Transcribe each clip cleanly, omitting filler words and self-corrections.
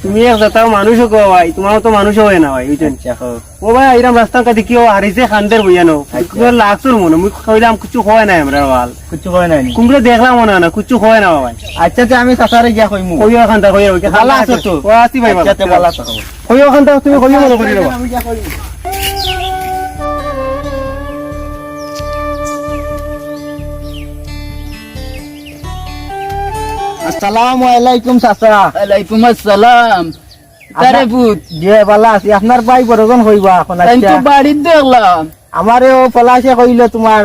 তুমি এক যাতাও মানুষও কো ভাই, তোমারও তো মানুষও হয় না ভাই, বুঝছেন? ও ভাই এরকম রাস্তার কাছে কেউ হারিছে খান্দের বইয়ানো লাগছোর মনে মুখ কইলাম কিছু হয় না, আমরা বাল কিছু হয় না, কুমড়ে দেখলাম মনে না কিছু হয় না ভাই। আচ্ছা আমি চাচারে গিয়া কইমু, কই ওখানটা কই ভালো আছো তো? ও আছি ভাই, ভালো আছো? কই ওখানটা তুমি কই মনে করি রে? আসসালামু আলাইকুম চাচা। ওয়ালাইকুম আসসালাম। তারে ভূত জি ভালো আছি। আপনার ভাই বড়জন হইবা এখন? তো বাড়িতে দেখলাম আমারও পলাশে কইলো তোমার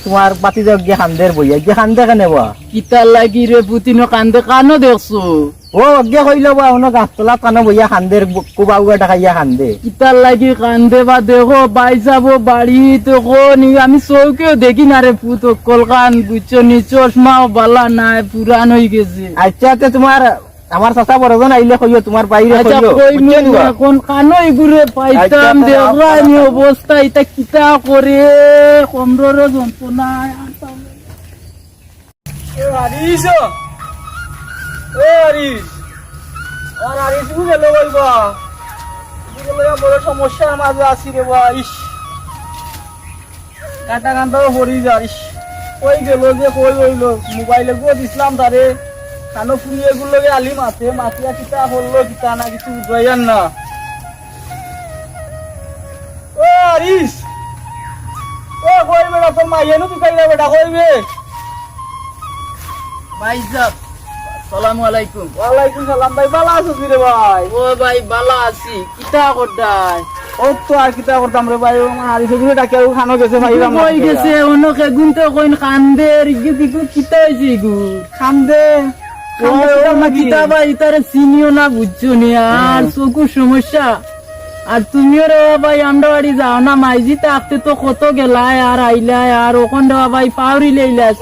তোমার বাতি গিয়ে খান্দের বইয়া গিয়ে খান্দে কেনে বা কিতার লাগি রে ভূতিনো কান্দে কানো দেখছো? ও গিয়ে কইলো বা উনো গাছতলা কানো বইয়া খান্দের কুবাউগা টাকাইয়া খান্দে। কিতার লাগি কান্দে বা দেখো বাই যাবো বাড়ি তো কোনি আমি চৌকেও দেখি না রে ভূত কলকান বুঝছো নি, চশমাও বালা নাই, পুরান হয়ে গেছে। আচ্ছা তোমার আমার চাচা বড়জন আইলে কইও তোমার বাইরে কইলো এখন কানই ঘুরে পাইতাম দেখলাম অবস্থা, এটা কিতা করে কমরর যন্ত্রণা। বড় সমস্যার মাঝে আছি রে বা। কাটা কান্দাও হরি যাইস কই গেল যে কই হইলো মোবাইলে গো দিছিলাম তারে কানো ফুলি এগুলো আলি মাছে মাছিয়া কিতা বললো কিতা না কিছু বুঝাইয়ান না। ও আরিস ও কই বেটা তোর মাইয়ানো তুই কাইলা বেটা কইবে ভাই সাহেব আসসালামু আলাইকুম। ওয়ালাইকুম সালাম। ভাই ভালো আছো রে ভাই? ও ভাই ভালো আছি। কিতা করতাই? ও তো আর কিতা করতাম রে ভাই, আমার আরিস গুলো ডাকে খানো গেছে ভাই কই গেছে অনকে গুনতে কইন কান্দে দিগু কিতা হইছে গু খান্দে কিতা ভাই তারে চিনিও না বুঝছো নি, আর চকুর সমস্যা। আর তুমিও রে ভাই আমরা বাড়ি যাও না, মাইজি থাকতে তো কত গেলাই আর আইলাই, আর ওখান দেওয়া ভাই পাউরি লেইলাই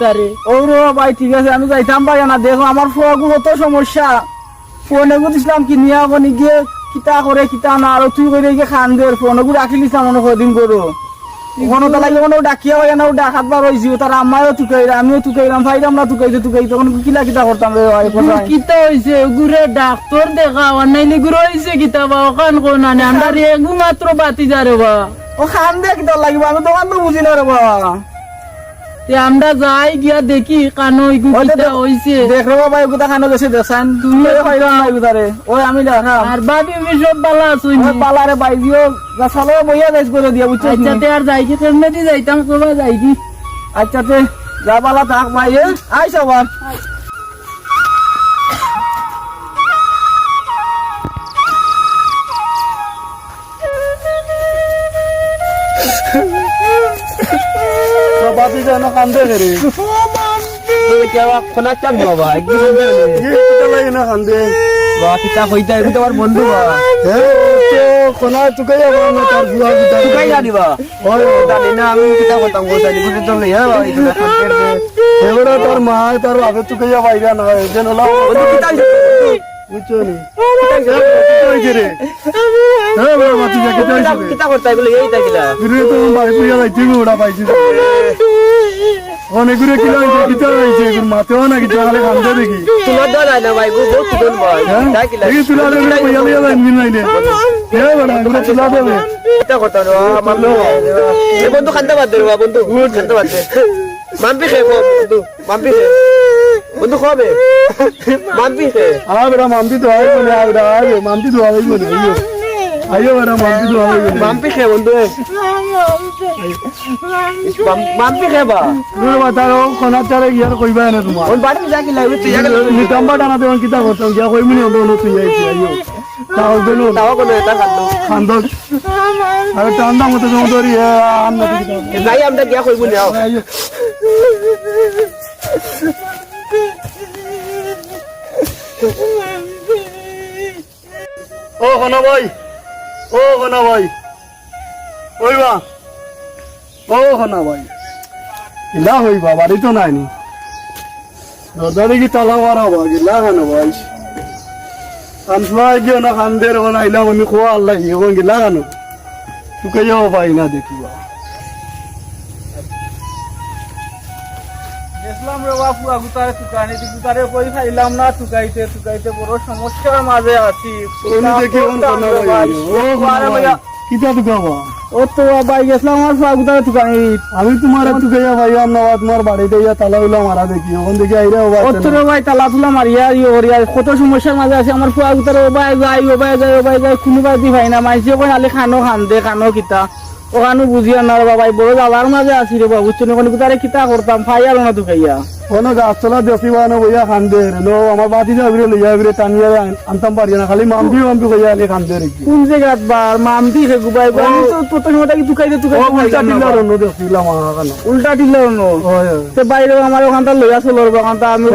তারে। ও রে ভাই ঠিক আছে আমি যাইতাম ভাই না, দেখো আমার ফোয়াগু কত সমস্যা, ফোনে দিছিলাম কিনিয়া বনি গিয়ে কিতা করে কিতা না, আর তুই করে গিয়ে খান দে ফোন গু রাখি লিছিলাম মনে কদিন করো ওখানে তো লাগে কোনো ডাকিয়া হয় না, ডাকাত বার হয়েছি তার আম্মাও তুকাইরা আমিও তুকাইলাম ভাইরাম না তুকাই তখন কিলা কিতা করতাম রে ভাই। কিতা হয়েছে গুরে ডাক্তার দেখা নাইলে গুরু হয়েছে কিতা বা ওখান কোন আমরা রেগু মাত্র বাতি যা রে বা। ও খান দে কিতা লাগিব আমি দোকান তো বুঝি না রে বা। আমরা যাই গিয়া দেখি কানো হইছে দেখ রে ভাই গুতা খানো গেছে দেখান তুমি হইরাম নাই গুতারে। ওই আমি দেখা আর ভাবি আমি সব বালা আছো পালারে বাইজিও গাছালো বইয়া যাইছ করে দিয়া বুঝছো? আচ্ছা আর যাই কি কেমনে দি যাইতাম সবাই যাই কি। আচ্ছা যা বালা থাক ভাই আইস আবার। বাতি যেন কান্দে রে তোমার বন্ধু তোর মা তোর বাপে চুকাইয়া বাইরা না যেন বুঝছো নি অনেকগুলো কিলো কিতা হয়েছে মাতেও না কিছু খান্দে দেখি বন্ধু খান্দা বাদ দে বন্ধু খান্দা বাদ দে মাম্পি খে বন্ধু মাম্পি খে বন্ধু খাবে মাম্পি খে বেটা মাম্পি তো আই বলে বেটা মাম্পি তো আই বলে আইও বেটা মাম্পি তো আই বলে মাম্পি খে বন্ধু মাম্পি খে বা দূর বাতারো কোনা চারে গিয়ার কইবা না তোমার ওই বাড়ি যা কি লাগবে তুই আগে নিতম্বা টানা দেন কিতা করতাম গিয়া কইমিনি ওনো তুই আইছি আইও তাও দেনো তাও কোনো এটা খান্দো খান্দো আরে টান্ডা মতো জমা ধরি আম না কিতা যাই আমরা গিয়া কইবো না আইও ও কোনা ভাই ওইবা ও কোনা ভাই ইলা হইবা বাড়ি তো নাই নি দরজারে কি তালা মারা হবা গিলা কেন ভাই আনসলাই গিয়ে না খান্দের ওনা ইলা আমি খোয়া আল্লাহ ইয়ে গিলা কেন তুকে যাও পাই না দেখিবা দেখলাম রে বাপু আগুতারে তুকানি তুকারে কই খাইলাম না তুকাইতে বড় সমস্যার মাঝে আছি উনি দেখি কোন কোন ভাই ও ভাইয়া কিতা তুকাবা ও তো ভাই গেছলাম আমার আগুতারে তুকানি আমি তোমার তুকাইয়া ভাই আমরা তোমার বাড়িতে ইয়া তালা উলা মারা দেখি ওখান থেকে আইরা ও ভাই ও তো ভাই তালা তুলা মারিয়া ইয়া কত সমস্যার মাঝে আছে আমার আগুতারে ও ভাই যায় কোনো ভাই দি ভাই না মাইছে কই আলে খানো খানো কিতা ওখানে বুঝিয়া না রে বাবা বড় জ্বালার মাঝে আছি রে বাবু চুনে কোন কোথায় কিতা করতাম ফাইয়ার না তুকাইয়া কোন গাছতলা দেখিবা না বইয়া খান্দে লো আমার বাতি যাবরে লইয়া বরে টানিয়া আনতাম পারি না খালি মামবি কইয়া আলে খান্দে রে কোন জায়গা বার মামবি হে গুবাই আমি তো প্রথমটা কি তুকাইতে উল্টা টিলার অন্য দেখিলাম আগান উল্টা টিলার অন্য তে বাইরে আমার ওখানটা লইয়া চলো রে ওখানটা আমি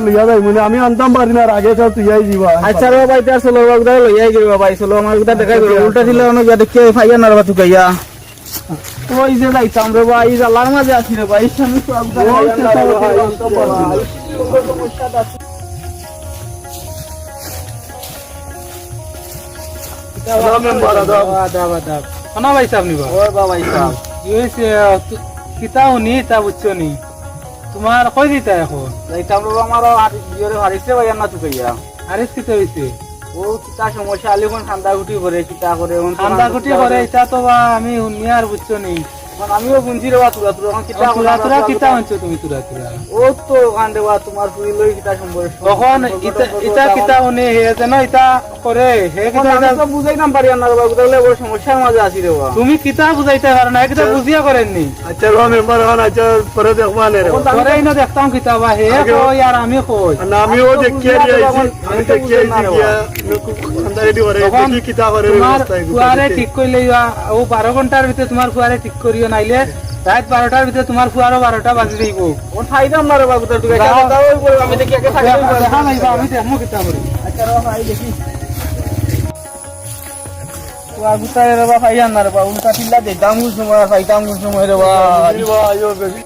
লইয়া যাই মানে আমি আনতাম পারি না আগে তো তুই যাই দিবা আচ্ছা রে ভাই তার চলো বাবা লইয়া গিয়ে ভাই চলো আমার কথা দেখাই উল্টা টিলার অন্য দেখে ফাইয়া না রে তুকাইয়া ওই যে যাইতাম রে ভাই জ্বালার মাঝে আছি রে ভাই আমি তোমার কই দিতা এখন যাইতাম রে আমার হারিছে ভাই না তুকাইয়া হারিস কি হইছে ও কিতা সমস্যা আলিখন ঠান্ডা গুটি করে কিতা করে ঠান্ডা গুটি করে এটা তো আমি শুনি আর বুঝছো নি আমিও বুঝছি রে তুরা কিতা কিতা হচ্ছে তুমি তুরা ও তো ওখান দেওয়া তোমার পুরি লই কিতা সম্পর্ক তখন এটা কিতা উনি হে যেন এটা করে হে কিতা বুঝাই নাম পারি না বাবু তাহলে বড় সমস্যার মাঝে আছি রে তুমি কিতা বুঝাইতে পারো না কিতা বুঝিয়া করেননি আচ্ছা র মেম্বার হন আচ্ছা পরে দেখবা না রে পরে না দেখতাম কিতা বা হে কই আর আমি কই না আমিও দেখিয়ে দিয়েছি আমি দেখিয়ে ফুয়ারে ঠিক করলে ও 12 ঘন্টার ভিতরে তোমার ফুয়ারে ঠিক করিও নাইলে রাত 12টার ভিতরে তোমার ফুয়ারও 12টা বাজি দিব ও খাইদাম না রে বাবু তো আমি দেখি আগে থাকি দেখা নাই আমি দেখমু কিতা করি আচ্ছা রে ভাই দেখি ফুয়া গুতারে রে বাবা ফাইয়া না রে বাবা উল্টা টিল্লা দে দামুল সময় ফাইতাম কোন সময় রে বাবা আইও বেবি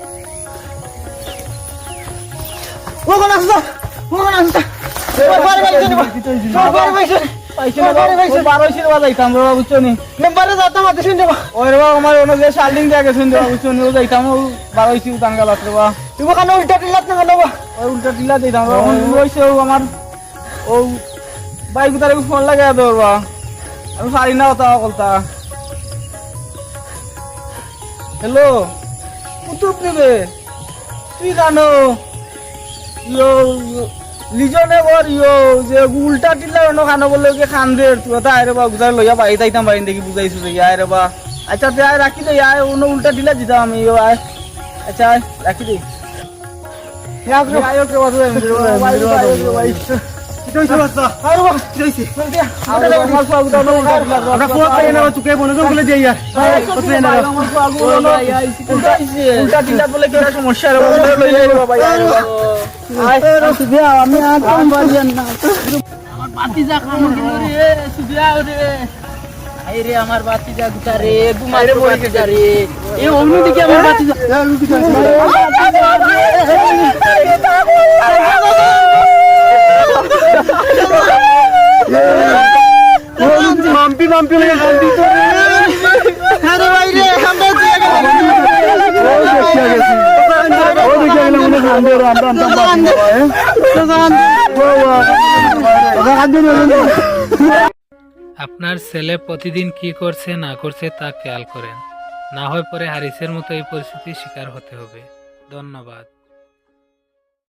ও কোন আসা ফোন লাগে আমি পারি না কথা বলতা হ্যালো কুতুব নেবে তুই জানো লিজনে বর যে উল্টা টিলা অন্য খানো বলে খান্দে তুই আয় রে বা বুঝাই লইয়া বাড়ি যাইতাম বাড়ি দেখি বুঝাইছো যে আয় রে বা আচ্ছা তুই আয় রাখি দে আয় অন্য উল্টা টিলা দিতাম আমি আয় আচ্ছা আয় রাখি দে সমস্যা আমি বাতিজা খামো রে সুবিয়া রে আই রে আমার বাতিজা গুতা রে গুমারে বাতিজা রে এই অন্যদিকে আমার বাতিজা মাম্পি মাম্পি লাগে মাম্পি তো রে আরে ভাই রে আমরা দিয়ে গেল আপনার ছেলে প্রতিদিন কি করছে না করছে তা খেয়াল করেন, না হয় পরে হারিসের মতো এই পরিস্থিতির শিকার হতে হবে। ধন্যবাদ।